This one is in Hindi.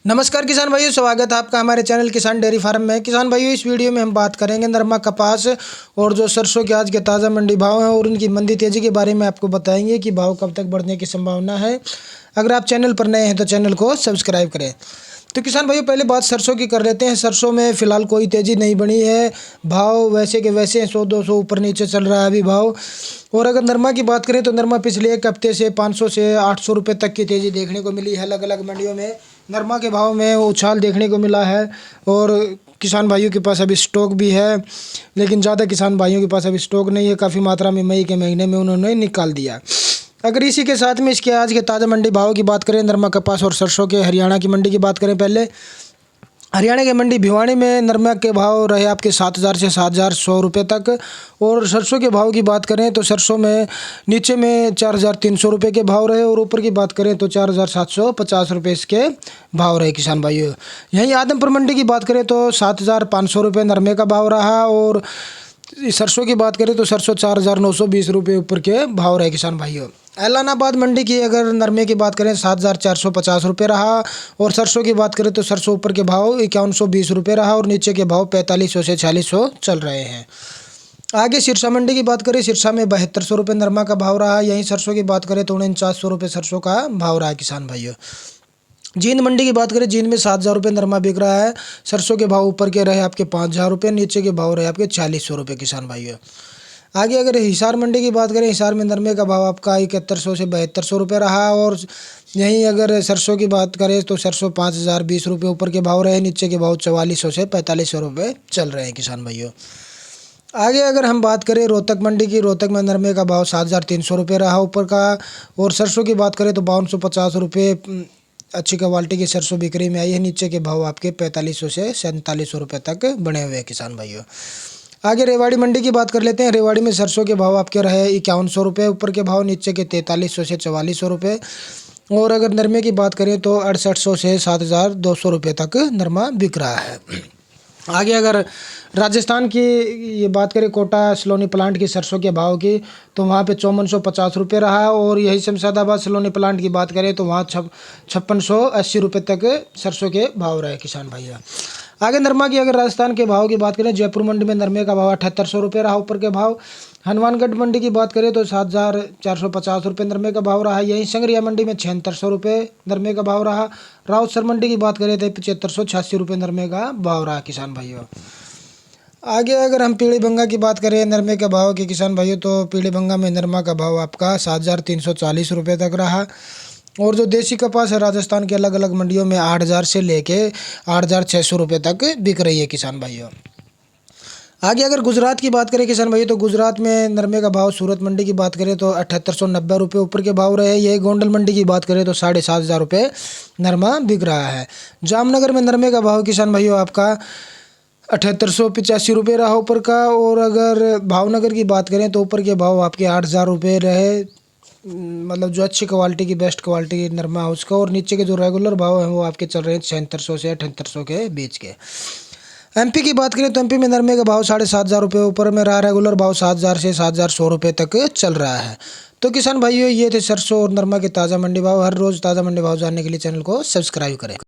नमस्कार किसान भाइयों, स्वागत है आपका हमारे चैनल किसान डेयरी फार्म में। किसान भाइयों, इस वीडियो में हम बात करेंगे नरमा, कपास और जो सरसों के आज के ताज़ा मंडी भाव हैं और उनकी मंदी तेज़ी के बारे में आपको बताएंगे कि भाव कब तक बढ़ने की संभावना है। अगर आप चैनल पर नए हैं तो चैनल को सब्सक्राइब करें। तो किसान भाइयों, पहले बात सरसों की कर लेते हैं। सरसों में फ़िलहाल कोई तेज़ी नहीं बनी है, भाव वैसे के वैसे 100-200 ऊपर नीचे चल रहा है अभी भाव। और अगर नरमा की बात करें तो नरमा पिछले एक हफ्ते से 500 से 800 रुपये तक की तेज़ी देखने को मिली है। अलग अलग मंडियों में नरमा के भाव में उछाल देखने को मिला है और किसान भाइयों के पास अभी स्टॉक भी है, लेकिन ज़्यादा किसान भाइयों के पास अभी स्टॉक नहीं है। काफ़ी मात्रा में मई के महीने में उन्होंने निकाल दिया। अगर इसी के साथ में इसके आज के ताज़ा मंडी भाव की बात करें, नरमा, कपास और सरसों के हरियाणा की मंडी की बात करें। पहले हरियाणा की मंडी भिवानी में नरमा के भाव रहे आपके 7,000 से 7,100 रुपये तक। और सरसों के भाव की बात करें तो सरसों में नीचे में 4,300 रुपये के भाव रहे और ऊपर की बात करें तो 4,750 रुपये इसके भाव रहे किसान भाइयों। यहीं आदमपुर मंडी की बात करें तो 7,500 रुपये नरमे का भाव रहा और सरसों की बात करें तो सरसों 4,920 रुपये ऊपर के भाव रहे किसान भाइयों। ऐलानाबाद मंडी की अगर नरमे की बात करें 7,450 रुपये रहा और सरसों की बात करें तो सरसों ऊपर के भाव 5,120 रुपये रहा और नीचे के भाव 4,500 से 4,600 चल रहे हैं। आगे सिरसा मंडी की बात करें, सिरसा में 7,200 रुपये नरमा का भाव रहा। यहीं सरसों की बात करें तो 4,900 रुपये सरसों का भाव रहा किसान भाइयों। जींद मंडी की बात करें, जींद में 7,000 रुपये नरमा बिक रहा है। सरसों के भाव ऊपर के रहे आपके 5,000 रुपये, नीचे के भाव रहे आपके 4,100 रुपये किसान भाइयों। आगे अगर हिसार मंडी की बात करें, हिसार में नरमे का भाव आपका 7,100 से 7,200 रुपये रहा और यहीं अगर सरसों की बात करें तो सरसों 5,020 रुपये ऊपर के भाव रहे, नीचे के भाव 4,400 से 4,500 रुपये चल रहे हैं किसान भाइयों। आगे अगर हम बात करें रोहतक मंडी की, रोहतक में नरमे का भाव 7,300 रुपये रहा ऊपर का और सरसों की बात करें तो 5,250 रुपये अच्छी क्वालिटी की सरसों बिक्री में आई है। नीचे के भाव आपके 4,500 से 4,700 रुपये तक बने हुए हैं किसान भाइयों। आगे रेवाड़ी मंडी की बात कर लेते हैं। रेवाड़ी में सरसों के भाव आपके रहे 5,100 रुपये ऊपर के भाव, नीचे के 4,300 से 4,400 रुपये। और अगर नरमे की बात करें तो 6,800 से 7,200 रुपये तक नरमा बिक रहा है। आगे अगर राजस्थान की ये बात करें, कोटा सलोनी प्लांट की सरसों के भाव की, तो वहाँ पे 5,450 रुपये रहा और यही शमशादाबाद सलोनी प्लांट की बात करें तो वहाँ 5,680 रुपये तक सरसों के भाव रहे किसान भैया। आगे नरमा की अगर राजस्थान के भाव की बात करें, जयपुर मंडी में नरमे का भाव 7,800 रुपये रहा ऊपर के भाव। हनुमानगढ़ मंडी की बात करें तो 7,450 रुपये नरमे का भाव रहा। यहीं संगरिया मंडी में 7,600 रुपये नरमे का भाव रहा। राउतसर मंडी की बात करें तो 7,586 रुपये नरमे का भाव रहा किसान भाइयों। आगे अगर हम पीलीभंगा की बात करें नरमे के भाव के किसान भाइयों, तो पीलीभंगा में नरमा का भाव आपका 7,340 रुपये तक रहा। और जो देसी कपास है राजस्थान के अलग अलग मंडियों में 8,000 से लेके 8,600 रुपये तक बिक रही है किसान भाइयों। आगे अगर गुजरात की बात करें किसान भाइयों, तो गुजरात में नरमे का भाव सूरत मंडी की बात करें तो 7,890 रुपये ऊपर के भाव रहे। यही गोंडल मंडी की बात करें तो 7,500 रुपये नरमा बिक रहा है। जामनगर में नरमे का भाव किसान भाइयों आपका 7,885 रुपये रहा ऊपर का। और अगर भावनगर की बात करें तो ऊपर के भाव आपके 8,000 रुपये रहे, मतलब जो अच्छी क्वालिटी की बेस्ट क्वालिटी की नरमा है उसका। और नीचे के जो रेगुलर भाव हैं वो आपके चल रहे हैं 7,600 से 7,800 के बीच के। एमपी की बात करें तो एमपी में नरमे का भाव 7,500 रुपये ऊपर में रहा। रेगुलर भाव 7,000 से 7,100 रुपये तक चल रहा है। तो किसान भाइयों, ये थे सरसों और नरमा के ताज़ा मंडी भाव। हर रोज़ ताज़ा मंडी भाव जानने के लिए चैनल को सब्सक्राइब करें।